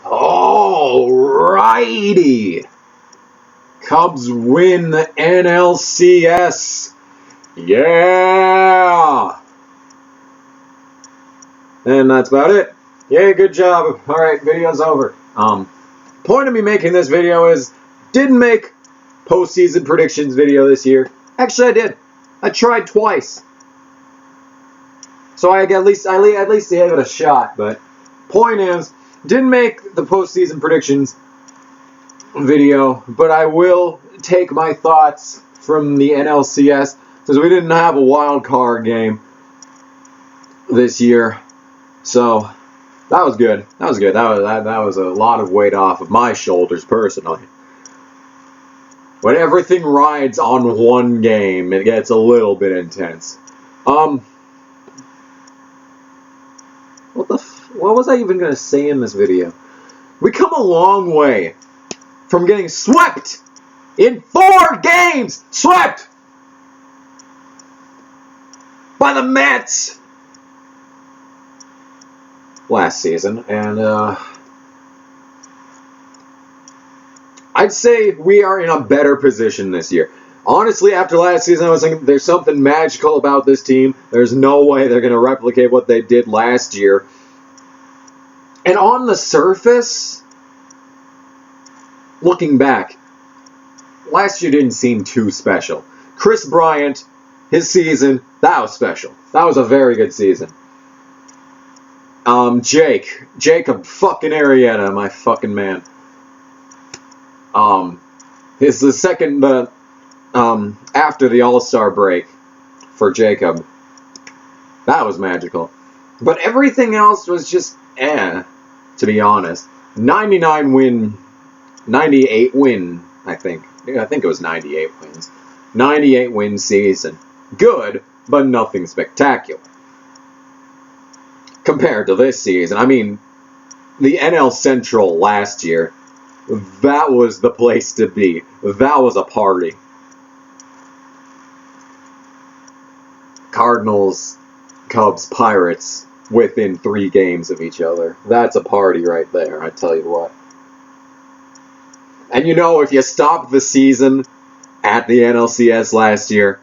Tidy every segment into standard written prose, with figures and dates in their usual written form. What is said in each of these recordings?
Alrighty. Cubs win the NLCS. Yeah. And that's about it. Yay, good job. Alright, video's over. Point of me making this video is, didn't make postseason predictions video this year. Actually, I did. I tried twice. So I at least gave it a shot. But point is, didn't make the postseason predictions video, but I will take my thoughts from the NLCS because we didn't have a wild card game this year. So that was good. That was good. That was a lot of weight off of my shoulders personally. When everything rides on one game, it gets a little bit intense. What was I even gonna say in this video? We come a long way from getting swept in 4 games. Swept by the Mets last season, and I'd say we are in a better position this year. Honestly, after last season, I was thinking there's something magical about this team. There's no way they're going to replicate what they did last year. And on the surface, looking back, last year didn't seem too special. Chris Bryant, his season, that was special. That was a very good season. Jacob fucking Arrieta, my fucking man. It's the second, after the All-Star break for Jacob. That was magical. But everything else was just, to be honest. 98 win, I think. I think it was 98 wins. 98 win season. Good, but nothing spectacular. Compared to this season, I mean, the NL Central last year, that was the place to be. That was a party. Cardinals, Cubs, Pirates within 3 games of each other. That's a party right there, I tell you what. And you know, if you stopped the season at the NLCS last year,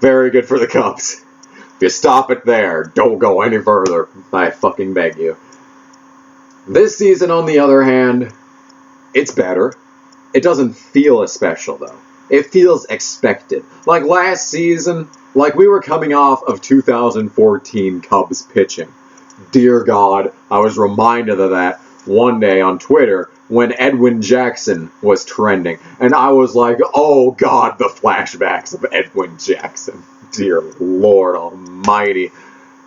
very good for the Cubs. If you stop it there, don't go any further. I fucking beg you. This season, on the other hand, it's better. It doesn't feel as special, though. It feels expected. Like last season, like we were coming off of 2014 Cubs pitching. Dear God, I was reminded of that one day on Twitter when Edwin Jackson was trending. And I was like, oh God, the flashbacks of Edwin Jackson. Dear Lord Almighty.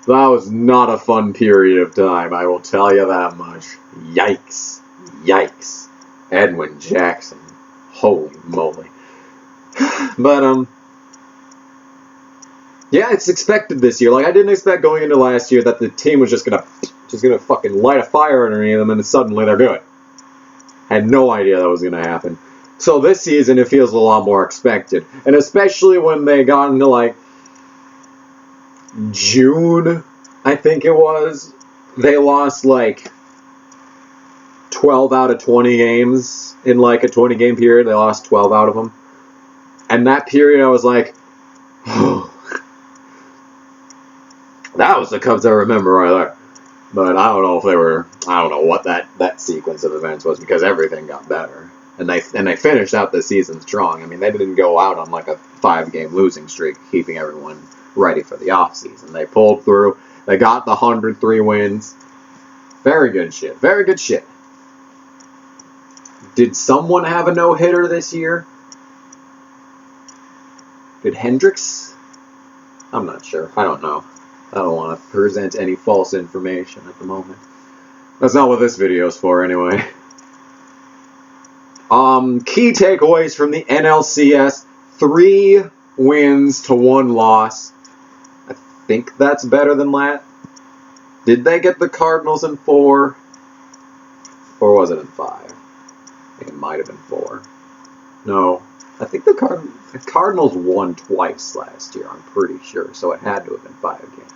That was not a fun period of time, I will tell you that much. Yikes. Yikes. Edwin Jackson. Holy moly. But, yeah, it's expected this year. Like, I didn't expect going into last year that the team was just gonna fucking light a fire underneath them and suddenly they're good. Had no idea that was gonna happen. So this season, it feels a lot more expected. And especially when they got into, like, June, I think it was, they lost like 12 out of 20 games in like a 20-game period. They lost 12 out of them. And that period I was like, oh, that was the Cubs I remember right there. But I don't know if they were, I don't know what that sequence of events was because everything got better. And they finished out the season strong. I mean, they didn't go out on like a 5-game losing streak, keeping everyone ready for the offseason. They pulled through. They got the 103 wins. Very good shit. Very good shit. Did someone have a no-hitter this year? Did Hendricks? I'm not sure. I don't know. I don't want to present any false information at the moment. That's not what this video is for, anyway. Key takeaways from the NLCS. 3 wins to 1 loss. I think that's better than that. Did they get the Cardinals in 4? Or was it in 5? I think it might have been 4. No. I think the Cardinals won twice last year, I'm pretty sure. So it had to have been 5 games.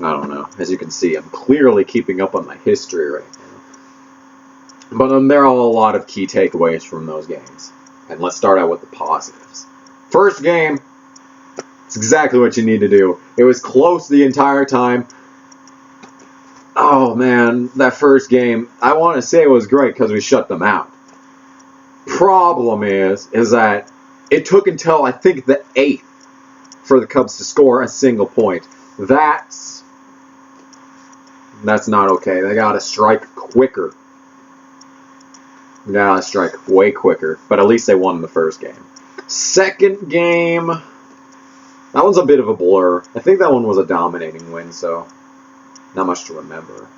I don't know. As you can see, I'm clearly keeping up on my history right now. But there are a lot of key takeaways from those games. And let's start out with the positives. First game, it's exactly what you need to do. It was close the entire time. Oh man, that first game, I want to say it was great because we shut them out. Problem is that it took until I think the 8th for the Cubs to score a single point. That's not okay. They gotta strike quicker. They gotta strike way quicker. But at least they won the first game. Second game, that one's a bit of a blur. I think that one was a dominating win, so not much to remember.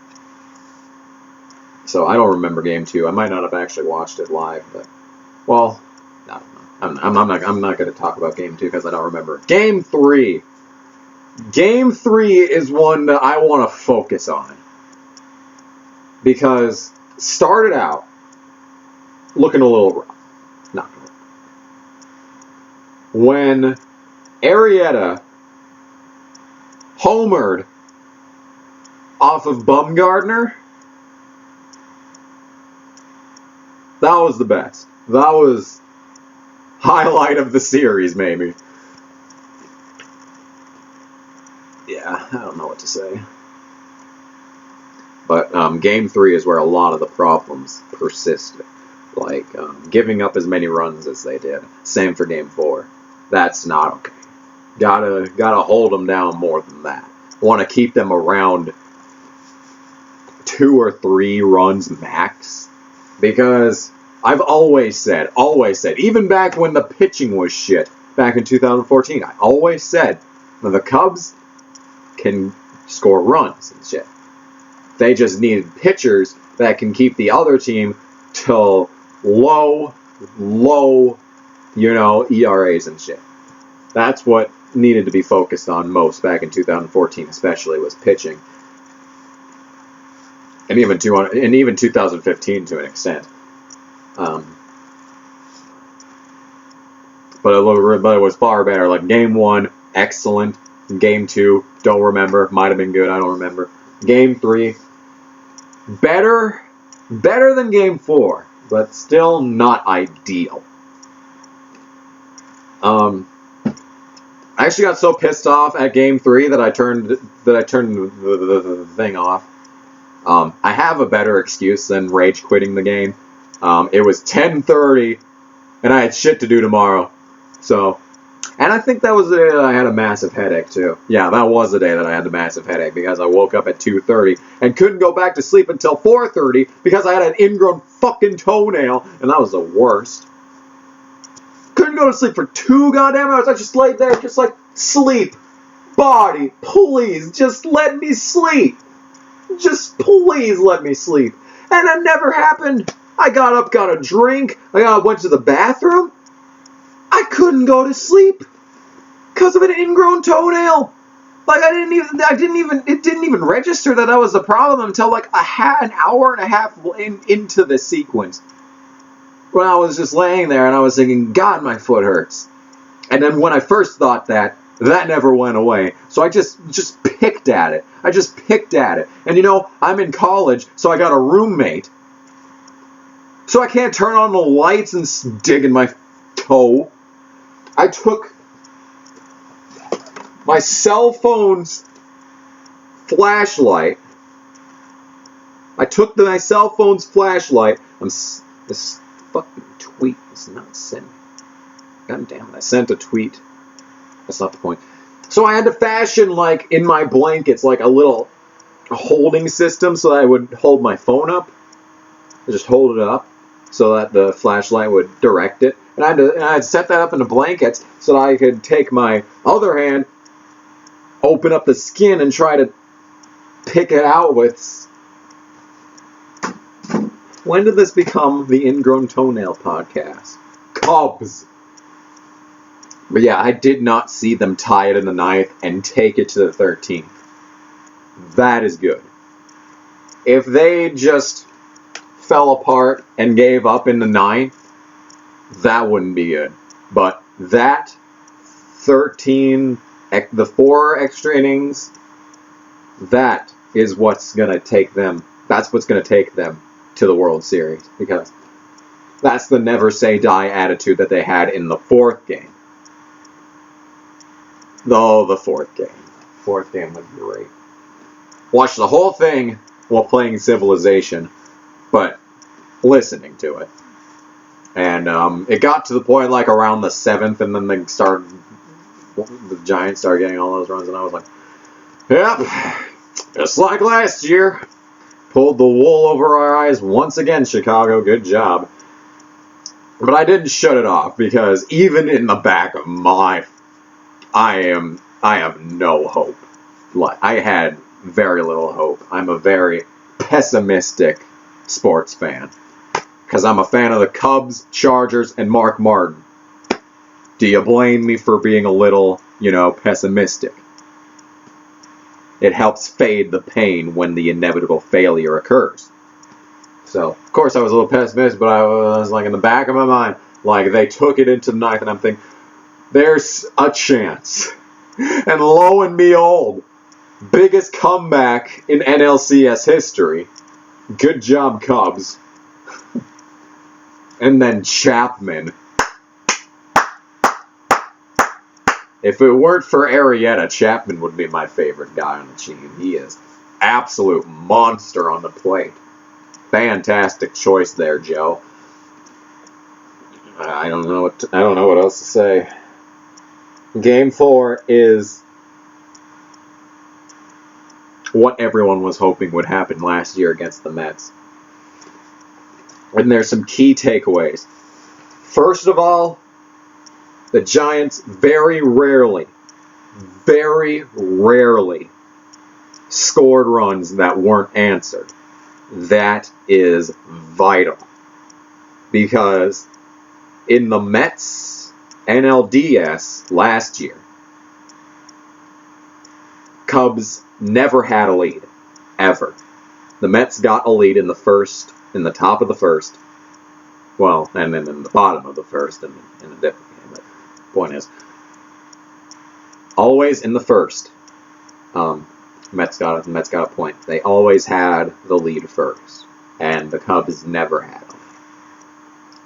So I don't remember game 2. I might not have actually watched it live, but well, I don't know. I'm not going to talk about game 2 because I don't remember. Game 3. Game 3 is one that I want to focus on because started out looking a little rough. Not good. When Arrieta homered off of Bumgarner, that was the best. That was highlight of the series, maybe. Yeah, I don't know what to say. But Game 3 is where a lot of the problems persisted. Like giving up as many runs as they did. Same for Game 4. That's not okay. Gotta hold them down more than that. Want to keep them around 2 or 3 runs max. Because I've always said, even back when the pitching was shit, back in 2014, I always said that the Cubs can score runs and shit. They just needed pitchers that can keep the other team to low, ERAs and shit. That's what needed to be focused on most back in 2014, especially, was pitching. And even 2015 to an extent. But it was far better. Like Game 1, excellent. Game 2, don't remember. Might have been good. I don't remember. Game 3, better than Game 4, but still not ideal. I actually got so pissed off at Game 3 that I turned the thing off. I have a better excuse than rage quitting the game. It was 10:30, and I had shit to do tomorrow. So, and I think that was the day that I had a massive headache too. Yeah, that was the day that I had the massive headache because I woke up at 2:30 and couldn't go back to sleep until 4:30 because I had an ingrown fucking toenail, and that was the worst. Couldn't go to sleep for 2 goddamn hours. I just laid there, just like, sleep, body, please, just let me sleep. Just please let me sleep. And that never happened. I got up, got a drink. Went to the bathroom. I couldn't go to sleep because of an ingrown toenail. Like it didn't even register that was the problem until like an hour and a half into the sequence. When I was just laying there and I was thinking, God, my foot hurts. And then when I first thought that never went away. So I just picked at it. And I'm in college, so I got a roommate. So I can't turn on the lights and dig in my toe. I took my cell phone's flashlight. This fucking tweet is not sent. God damn it, I sent a tweet. That's not the point. So I had to fashion, like, in my blankets, like a little holding system so that I would hold my phone up. I just hold it up so that the flashlight would direct it. And I had set that up in the blankets so that I could take my other hand, open up the skin, and try to pick it out with... When did this become the Ingrown Toenail podcast? Cubs. But yeah, I did not see them tie it in the 9th and take it to the 13th. That is good. If they just fell apart and gave up in the 9th, that wouldn't be good. But that 13, the 4 extra innings, That is what's going to take them. That's what's going to take them to the World Series, because that's the never say die attitude that they had in the fourth game. Oh, the fourth game. Fourth game was great. Watched the whole thing while playing Civilization, but listening to it. And it got to the point like around the 7th, and then the Giants started getting all those runs, and I was like, yep, just like last year. Pulled the wool over our eyes once again, Chicago. Good job. But I didn't shut it off, because even in the back of I have no hope. Like, I had very little hope. I'm a very pessimistic sports fan, because I'm a fan of the Cubs, Chargers, and Mark Martin. Do you blame me for being a little, pessimistic? It helps fade the pain when the inevitable failure occurs. So, of course, I was a little pessimistic, but I was like in the back of my mind, like they took it into the ninth, and I'm thinking, there's a chance. And lo and behold, biggest comeback in NLCS history. Good job, Cubs. And then Chapman. If it weren't for Arrieta, Chapman would be my favorite guy on the team. He is absolute monster on the plate. Fantastic choice there, Joe. I don't know what else to say. Game 4 is what everyone was hoping would happen last year against the Mets. And there's some key takeaways. First of all, the Giants very rarely scored runs that weren't answered. That is vital. Because in the Mets NLDS last year, Cubs never had a lead. Ever. The Mets got a lead in the top of the first. Well, and then in the bottom of the first in a different game. But the point is, always in the first, Mets got a point. They always had the lead first, and the Cubs never had them.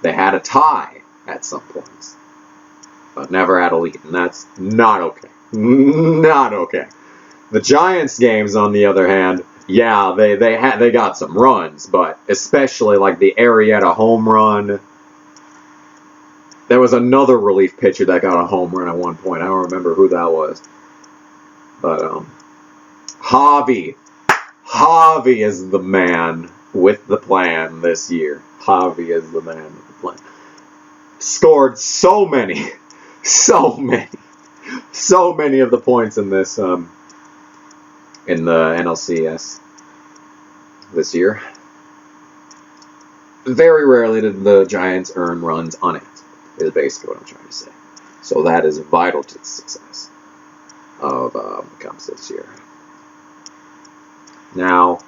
They had a tie at some points, but never had a lead, and that's not okay. Not okay. The Giants games, on the other hand, yeah, they got some runs, but especially like the Arrieta home run. There was another relief pitcher that got a home run at one point. I don't remember who that was, but Javi is the man with the plan this year. Javi is the man with the plan. Scored so many of the points in this in the NLCS this year. Very rarely did the Giants earn runs unanswered, is basically what I'm trying to say. So that is vital to the success of the Cubs this year. Now,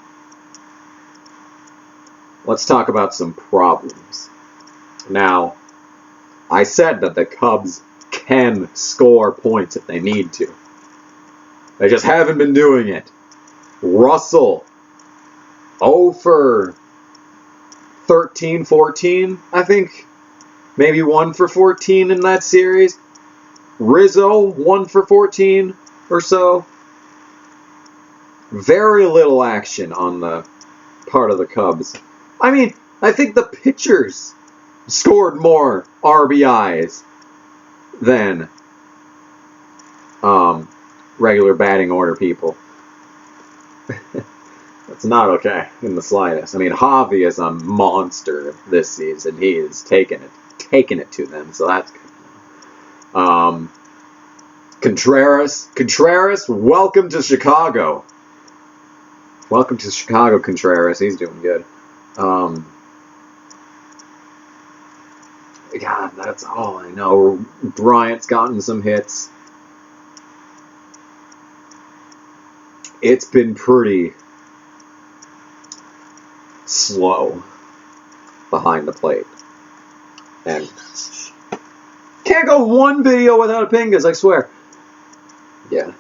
let's talk about some problems. Now, I said that the Cubs can score points if they need to. They just haven't been doing it. Russell, 0 for 13, 14, I think. Maybe 1 for 14 in that series. Rizzo, 1 for 14 or so. Very little action on the part of the Cubs. I mean, I think the pitchers scored more RBIs than regular batting order people. That's not okay in the slightest. I mean, Javi is a monster this season. He is taking it to them, so that's good. Contreras, welcome to Chicago. Welcome to Chicago, Contreras. He's doing good. God, that's all I know. Bryant's gotten some hits. It's been pretty slow behind the plate. And can't go one video without a Pingus, I swear. Yeah.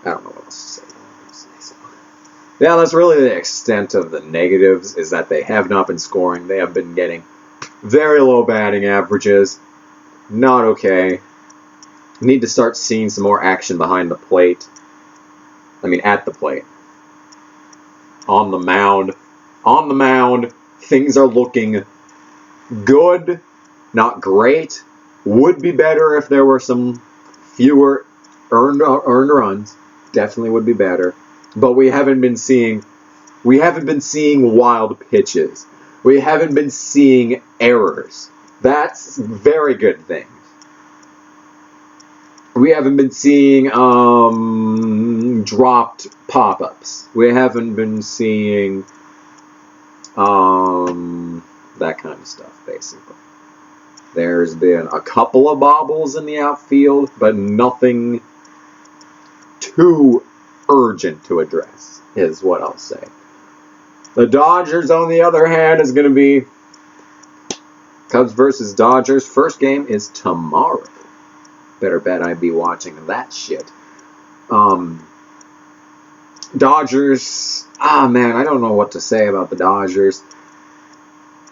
I don't know what else to say. Yeah, that's really the extent of the negatives, is that they have not been scoring. They have been getting very low batting averages. Not okay. Need to start seeing some more action behind the plate. I mean, at the plate. On the mound. On the mound, things are looking good. Not great. Would be better if there were some fewer earned runs. Definitely would be better. But we haven't been seeing wild pitches. We haven't been seeing errors. That's very good things. We haven't been seeing dropped pop-ups. We haven't been seeing that kind of stuff, basically. There's been a couple of bobbles in the outfield, but nothing too urgent to address, is what I'll say. The Dodgers, on the other hand, is going to be Cubs versus Dodgers. First game is tomorrow. Better bet I'd be watching that shit. Dodgers, man, I don't know what to say about the Dodgers.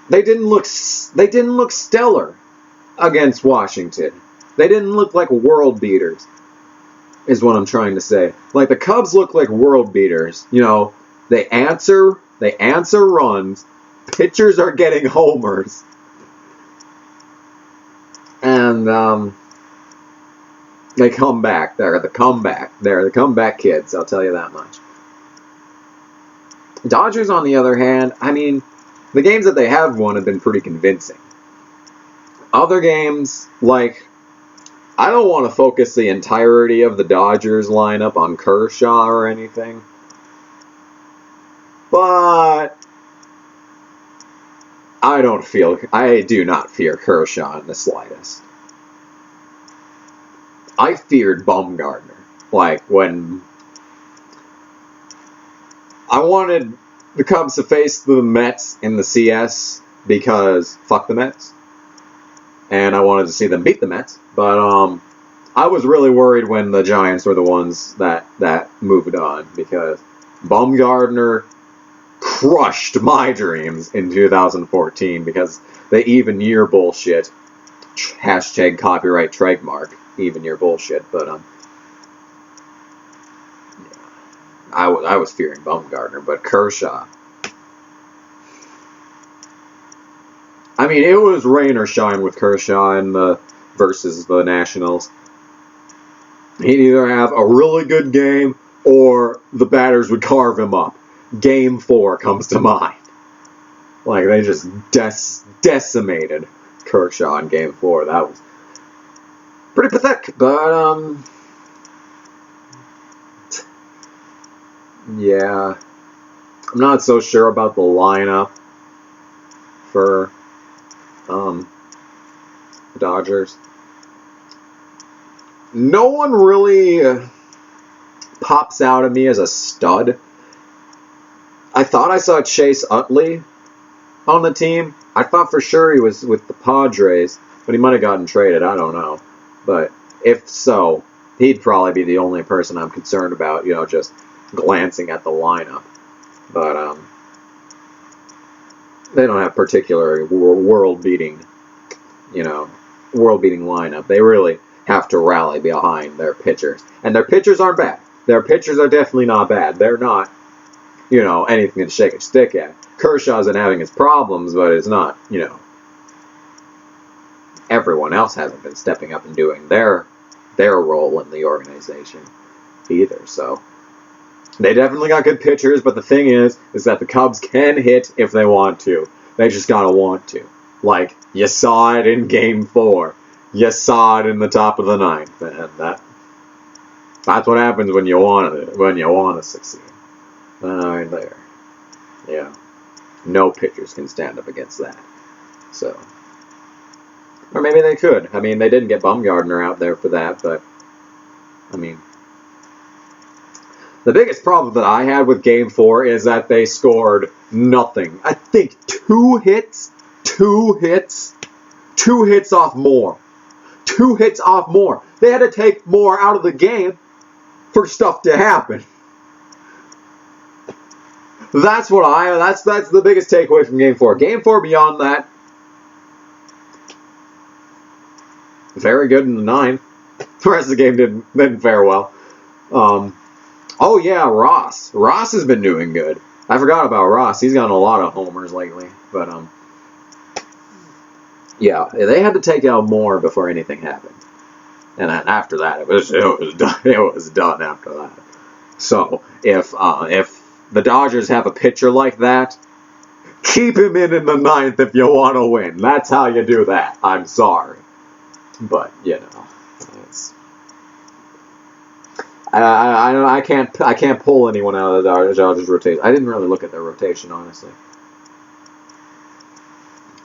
They didn't look stellar against Washington. They didn't look like world beaters, is what I'm trying to say. Like, the Cubs look like world beaters. You know, they answer runs. Pitchers are getting homers. And they come back. They're the comeback kids, I'll tell you that much. Dodgers, on the other hand, I mean, the games that they have won have been pretty convincing. Other games, like, I don't want to focus the entirety of the Dodgers lineup on Kershaw or anything, but I do not fear Kershaw in the slightest. I feared Bumgarner. Like, when I wanted the Cubs to face the Mets in the CS, because fuck the Mets, and I wanted to see them beat the Mets, but I was really worried when the Giants were the ones that moved on, because Bumgarner crushed my dreams in 2014 because the even year bullshit, hashtag copyright trademark, even year bullshit, but I was fearing Bumgarner, but Kershaw, I mean, it was rain or shine with Kershaw versus the Nationals. He'd either have a really good game or the batters would carve him up. Game 4 comes to mind. Like, they just decimated Kershaw in Game 4. That was pretty pathetic, but, yeah. I'm not so sure about the lineup for the Dodgers. No one really pops out at me as a stud. I thought I saw Chase Utley on the team. I thought for sure he was with the Padres, but he might have gotten traded. I don't know. But if so, he'd probably be the only person I'm concerned about, you know, just glancing at the lineup. But they don't have particular world-beating lineup. They really have to rally behind their pitchers. And their pitchers aren't bad. Their pitchers are definitely not bad. They're not, you know, anything to shake a stick at. Kershaw's been having his problems, but it's not, you know, everyone else hasn't been stepping up and doing their role in the organization either. So they definitely got good pitchers, but the thing is that the Cubs can hit if they want to. They just gotta want to. Like, you saw it in Game 4. You saw it in the top of the 9th, and that's what happens when you want to succeed. Right there. Yeah. No pitchers can stand up against that. So, or maybe they could. I mean, they didn't get Bumgarner out there for that, but I mean, the biggest problem that I had with Game 4 is that they scored nothing. I think 2 hits off more. 2 hits off more. They had to take more out of the game for stuff to happen. that's the biggest takeaway from Game 4. Game 4, beyond that, very good in the 9. The rest of the game didn't fare well. Oh yeah, Ross. Ross has been doing good. I forgot about Ross. He's gotten a lot of homers lately. But yeah, they had to take out more before anything happened. And then after that, it was done. It was done after that. So if the Dodgers have a pitcher like that, keep him in the 9th if you want to win. That's how you do that. I'm sorry, but you know, it's, I can't pull anyone out of the Dodgers rotation. I didn't really look at their rotation, honestly.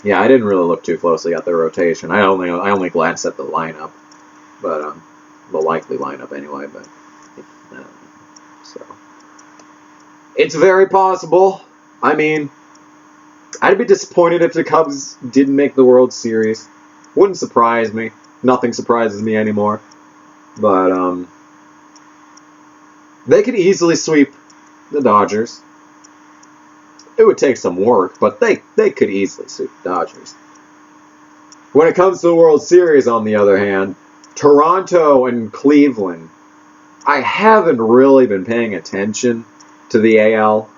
Yeah, I didn't really look too closely at their rotation. I only glanced at the lineup, but the likely lineup anyway. But so it's very possible. I mean, I'd be disappointed if the Cubs didn't make the World Series. Wouldn't surprise me. Nothing surprises me anymore. But they could easily sweep the Dodgers. It would take some work, but they could easily sweep the Dodgers. When it comes to the World Series, on the other hand, Toronto and Cleveland, I haven't really been paying attention to the AL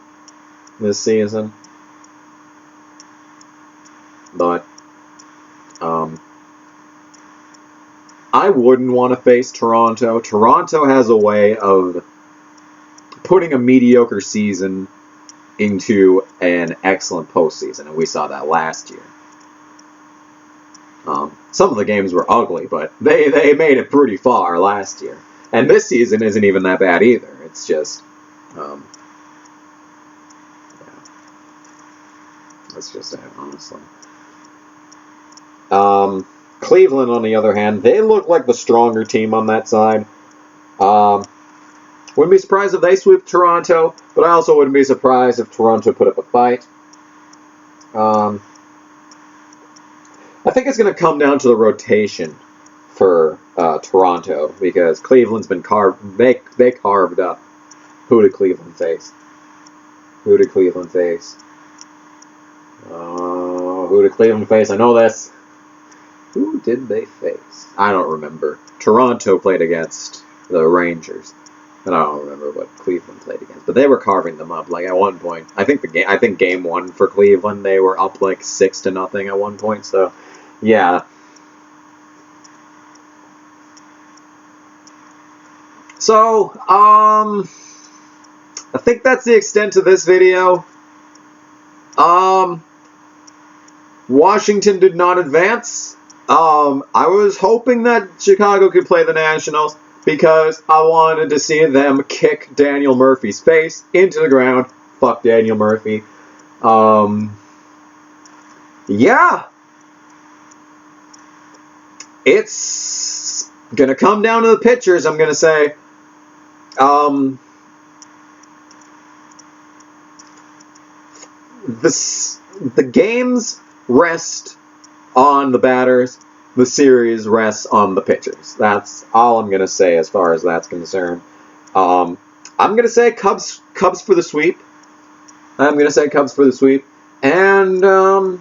this season. But I wouldn't want to face Toronto. Toronto has a way of putting a mediocre season into an excellent postseason, and we saw that last year. Some of the games were ugly, but they made it pretty far last year. And this season isn't even that bad either. It's just, yeah. That's just it, honestly. Cleveland, on the other hand, they look like the stronger team on that side. Wouldn't be surprised if they sweep Toronto, but I also wouldn't be surprised if Toronto put up a fight. I think it's going to come down to the rotation for Toronto, because Cleveland's been carved. They carved up. Who did Cleveland face? Who did Cleveland face? Who did Cleveland face? I know this. Who did they face? I don't remember. Toronto played against the Rangers, and I don't remember what Cleveland played against. But they were carving them up. Like at one point, I think game 1 for Cleveland, they were up like 6-0 at one point. So, yeah. So, I think that's the extent of this video. Washington did not advance. I was hoping that Chicago could play the Nationals because I wanted to see them kick Daniel Murphy's face into the ground. Fuck Daniel Murphy. Yeah. It's gonna come down to the pitchers, I'm gonna say. The games rest on the batters. The series rests on the pitchers. That's all I'm going to say as far as that's concerned. I'm going to say Cubs for the sweep. I'm going to say Cubs for the sweep. And I'm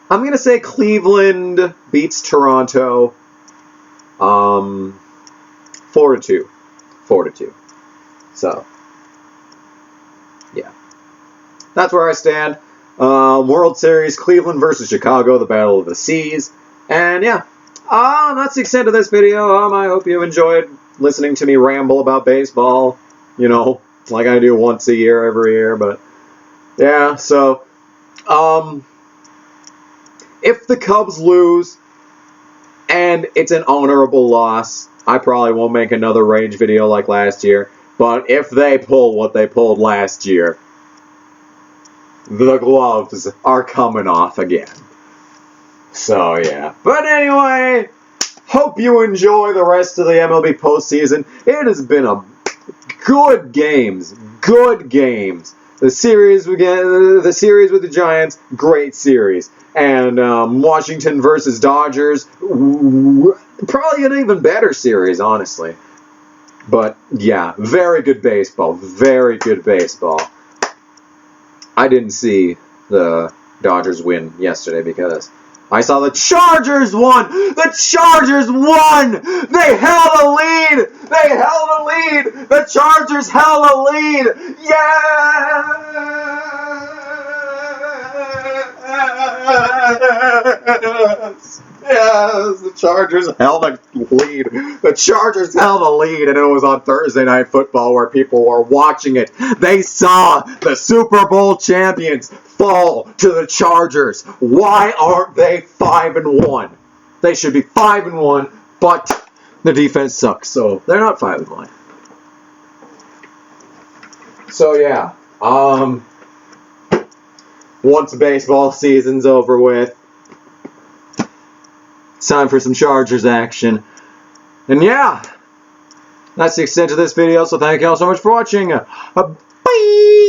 going to say Cleveland beats Toronto 4-2. 4-2. So, yeah. That's where I stand. World Series, Cleveland versus Chicago, the Battle of the Seas. And yeah, that's the extent of this video. I hope you enjoyed listening to me ramble about baseball, you know, like I do once a year, every year. But yeah, so if the Cubs lose and it's an honorable loss, I probably won't make another Rage video like last year. But if they pull what they pulled last year, the gloves are coming off again. So, yeah. But anyway, hope you enjoy the rest of the MLB postseason. It has been a good games. Good games. The series with the Giants, great series. And Washington versus Dodgers, probably an even better series, honestly. But yeah, very good baseball. Very good baseball. I didn't see the Dodgers win yesterday because I saw the Chargers won! The Chargers won! They held a lead! They held a lead! The Chargers held a lead! Yes! Yes! The Chargers held a lead. The Chargers held a lead, and it was on Thursday Night Football where people were watching it. They saw the Super Bowl champions fall to the Chargers. Why aren't they 5-1? They should be 5-1, but the defense sucks, so they're not 5-1. So yeah, once baseball season's over with, it's time for some Chargers action. And yeah, that's the extent of this video, so thank you all so much for watching. Bye!